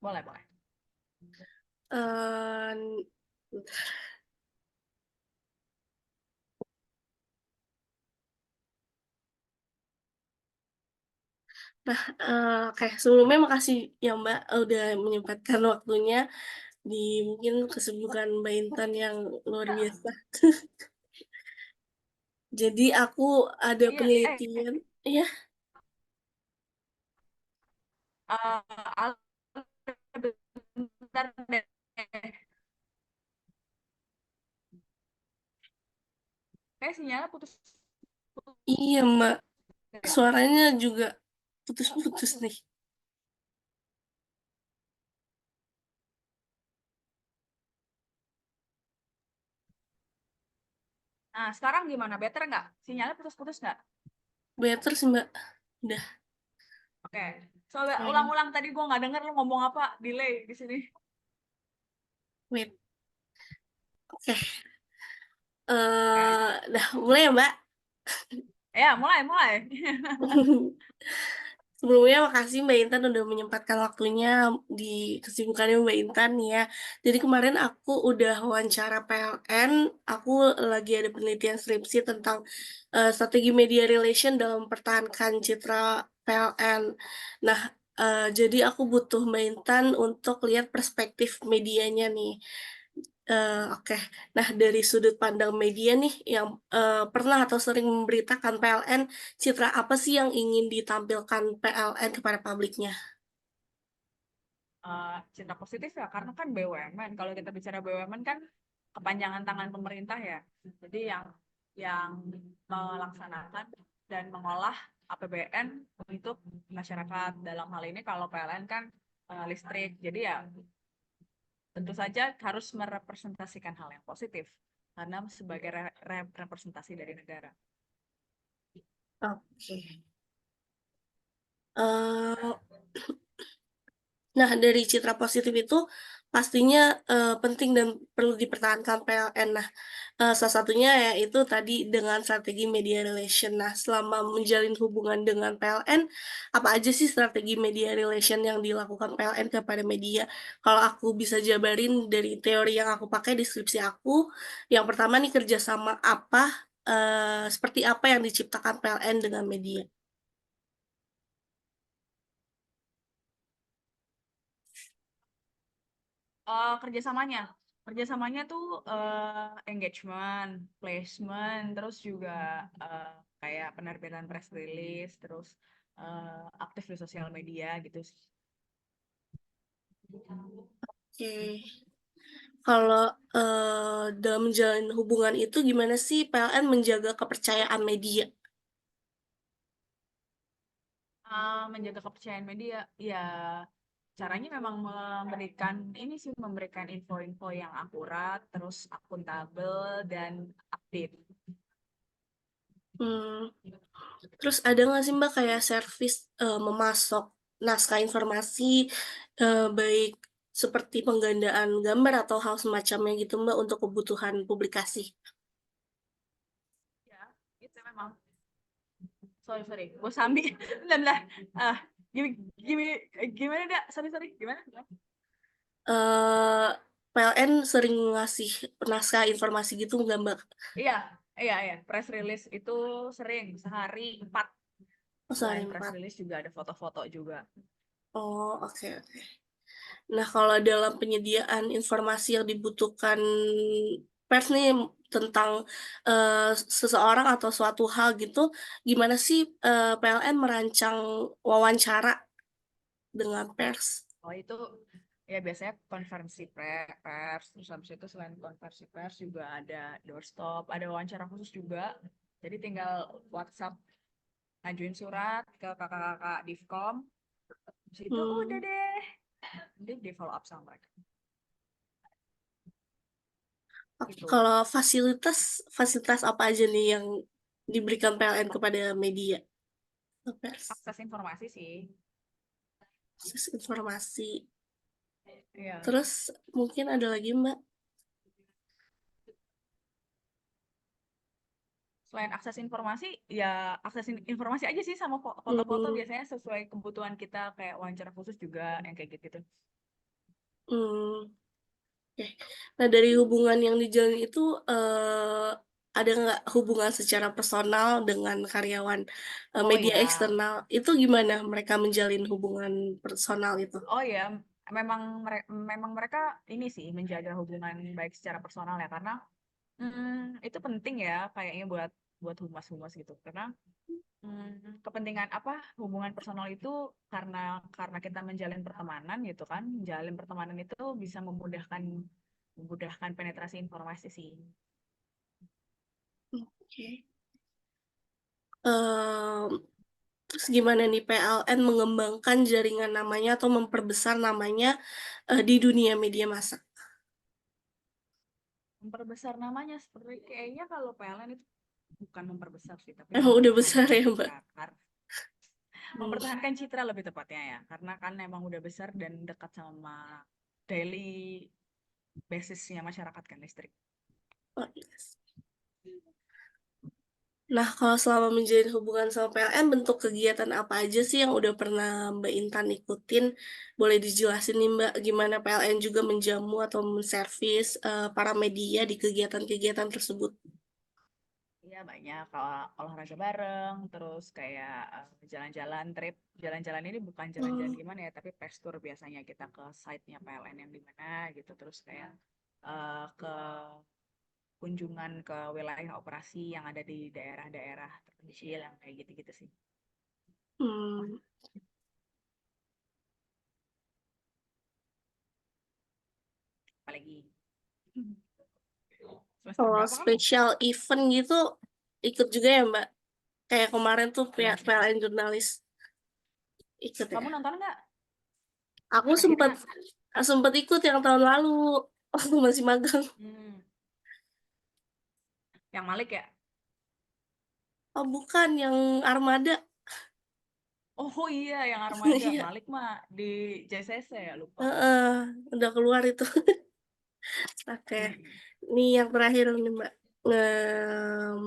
Boleh, boleh. Eh, Nah, kayak sebelumnya makasih ya Mbak udah menyempatkan waktunya di mungkin kesibukan Mbak Intan yang luar biasa. Jadi aku ada Iya, penelitian, ya, Al- bentar deh. Kayak sinyalnya putus. iya Mbak, suaranya juga putus-putus nih. Nah, sekarang gimana? Better nggak? Sinyalnya putus-putus nggak? Better sih Mbak, udah Oke. Soalnya fine. ulang-ulang tadi gue nggak denger lu ngomong apa. Delay di sini. Wait, oke. Oke. Dah mulai ya Mbak. Ya, mulai, mulai. Sebelumnya makasih Mbak Intan udah menyempatkan waktunya di kesibukannya Mbak Intan ya. Jadi kemarin aku udah wawancara PLN, aku lagi ada penelitian skripsi tentang strategi media relation dalam mempertahankan citra PLN. Nah, jadi aku butuh Mbak Intan untuk lihat perspektif medianya nih. Oke. Nah, dari sudut pandang media nih yang pernah atau sering memberitakan PLN, citra apa sih yang ingin ditampilkan PLN kepada publiknya? Cinta positif ya, karena kan BUMN. Kalau kita bicara BUMN kan kepanjangan tangan pemerintah ya. Jadi yang melaksanakan dan mengolah APBN untuk masyarakat. Dalam hal ini kalau PLN kan listrik. Jadi ya tentu saja harus merepresentasikan hal yang positif karena sebagai representasi dari negara. Oke. Eh, Nah, dari citra positif itu pastinya penting dan perlu dipertahankan PLN. Nah, salah satunya yaitu tadi dengan strategi media relation. Nah, selama menjalin hubungan dengan PLN, apa aja sih strategi media relation yang dilakukan PLN kepada media? Kalau aku bisa jabarin dari teori yang aku pakai di skripsi aku, yang pertama nih kerjasama apa, seperti apa yang diciptakan PLN dengan media. Kerjasamanya, kerjasamanya tuh engagement, placement, terus juga eh, kayak penerbitan press release, terus aktif di sosial media gitu sih. Oke. Kalau dalam menjalin hubungan itu gimana sih PLN menjaga kepercayaan media? Menjaga kepercayaan media, ya caranya memang memberikan ini sih, memberikan info-info yang akurat, terus akuntabel dan update. Hmm, terus ada nggak sih Mbak kayak servis memasok naskah informasi baik seperti penggandaan gambar atau hal semacamnya gitu Mbak untuk kebutuhan publikasi? Ya, itu memang. Sorry, sorry, gue sambil, bentar, bentar. Ah, gimana, gimana, dak? Sorry, sorry, gimana? eh PLN sering ngasih naskah informasi gitu nggak Mbak? Iya, iya, iya. Press release itu sering sehari 4. Oh, sehari Selain press 4. release juga ada foto-foto juga. Oh, oke, oke. Nah, kalau dalam penyediaan informasi yang dibutuhkan pers nih tentang seseorang atau suatu hal gitu, gimana sih PLN merancang wawancara dengan pers? Oh itu ya biasanya konferensi pers, terus habis itu selain konferensi pers juga ada doorstop, ada wawancara khusus juga. Jadi tinggal WhatsApp, ngajuin surat ke kakak-kakak Divkom, terus itu udah Hmm, deh, nanti di follow up sama mereka. oke. Gitu. Kalau fasilitas fasilitas apa aja nih yang diberikan PLN kepada media atau pers? Akses informasi sih. Akses informasi. Iya. Terus mungkin ada lagi Mbak? selain akses informasi, ya akses informasi aja sih sama foto-foto Hmm, biasanya sesuai kebutuhan kita kayak wawancara khusus juga yang kayak gitu-gitu. hmm, oke. Nah, dari hubungan yang dijalin itu, ada nggak hubungan secara personal dengan karyawan, Oh media ya, eksternal, itu gimana mereka menjalin hubungan personal itu? oh ya, memang mereka ini sih menjaga hubungan baik secara personal ya karena itu penting ya kayaknya buat buat humas-humas gitu karena kepentingan apa hubungan personal itu karena kita menjalin pertemanan gitu kan menjalin pertemanan itu bisa memudahkan memudahkan penetrasi informasi sih. Oke. Mmm, Terus gimana nih PLN mengembangkan jaringan namanya atau memperbesar namanya, di dunia media massa? Memperbesar namanya seperti kayaknya kalau PLN itu bukan memperbesar sih tapi Emang udah besar mempertahankan ya, Mbak? citra Mmm, mempertahankan citra lebih tepatnya ya karena kan emang udah besar dan dekat sama daily basisnya masyarakat kan listrik. oh, iya sih. Nah, kalau selama menjalin hubungan sama PLN, bentuk kegiatan apa aja sih yang udah pernah Mbak Intan ikutin? Boleh dijelasin nih, Mbak, gimana PLN juga menjamu atau menservis, para media di kegiatan-kegiatan tersebut? Iya banyak kalau olahraga bareng, terus kayak jalan-jalan trip, jalan-jalan ini bukan jalan-jalan Oh, gimana ya, tapi pes tour biasanya kita ke site-nya PLN yang di mana gitu, terus kayak ke kunjungan ke wilayah operasi yang ada di daerah-daerah terpencil yang kayak gitu-gitu sih. mmm, Apalagi semester kalau berapa kamu? special event gitu, ikut juga ya, Mbak? Kayak kemarin tuh Yang PLN Jurnalis, ikut ya? kamu nonton nggak Aku PPKK? sempet ikut yang tahun lalu, waktu masih magang. Hmm, yang Malik ya? Oh bukan, yang Armada. Oh iya, yang Armada. Iya, Malik mah di JCC ya, lupa aku. heeh, udah keluar itu. Oke, Mm-mm. ini yang terakhir nih Mbak. Mmm,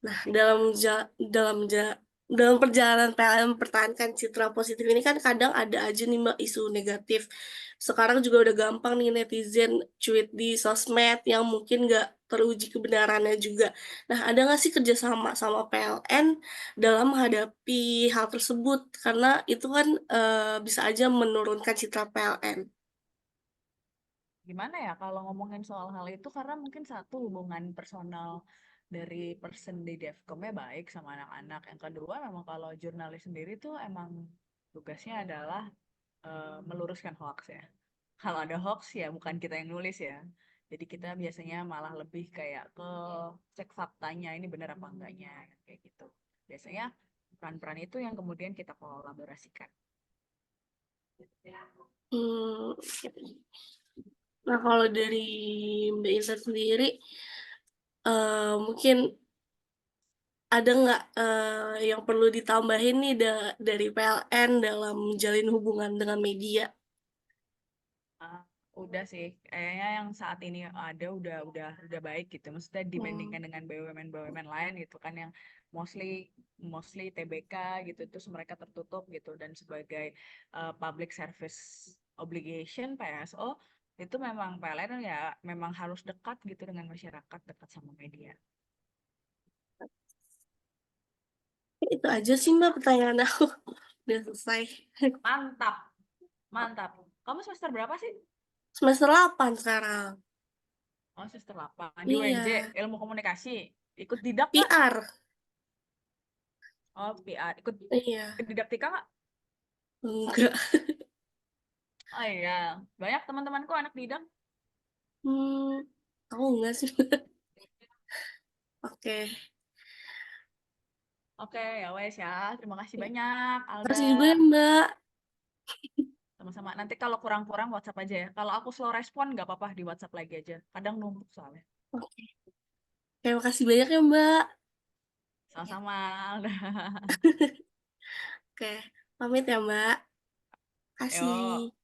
nah dalam perjalanan PLN mempertahankan citra positif ini kan kadang ada aja nih Mbak isu negatif. Sekarang juga udah gampang nih netizen cuit di sosmed yang mungkin nggak teruji kebenarannya juga. Nah, ada nggak sih kerjasama sama PLN dalam menghadapi hal tersebut? Karena itu kan, bisa aja menurunkan citra PLN. Gimana ya kalau ngomongin soal hal itu karena mungkin satu hubungan personal dari person di Devcom-nya baik sama anak-anak. Yang kedua memang kalau jurnalis sendiri tuh emang tugasnya adalah meluruskan hoax ya. Kalau ada hoax ya bukan kita yang nulis ya. Jadi kita biasanya malah lebih kayak ke cek faktanya ini benar apa enggaknya kayak gitu. Biasanya peran-peran itu yang kemudian kita kolaborasikan. Mmm, nah kalau dari Mbak Intan sendiri, mungkin ada nggak, yang perlu ditambahin nih dari PLN dalam menjalin hubungan dengan media? Ah, udah sih, kayaknya yang saat ini ada udah baik gitu. Maksudnya Mmm, dibandingkan dengan BUMN-BUMN lain gitu kan yang mostly mostly TBK gitu, terus mereka tertutup gitu dan sebagai public service obligation PSO itu memang PLN ya memang harus dekat gitu dengan masyarakat, dekat sama media. itu aja sih Mbak pertanyaan aku, udah selesai. Mantap, mantap. Kamu semester berapa sih? Semester 8 sekarang. Oh, semester 8 di UNJ, Iya, Ilmu Komunikasi. Ikut didak nggak? PR. Oh, PR. Ikut Iya, didaktika nggak? enggak. Oh iya, banyak teman-temanku anak didak. Mmm, aku enggak sih. Oke, Oke, ya wes ya. Terima kasih banyak, Alda. makasih juga ya Mbak. Sama-sama. Nanti kalau kurang-kurang WhatsApp aja ya. Kalau aku slow respon, nggak apa-apa di WhatsApp lagi aja. Kadang numpuk soalnya. Oke, terima kasih banyak ya Mbak. Sama-sama, Alda. Oke, pamit ya Mbak. Yo. Makasih.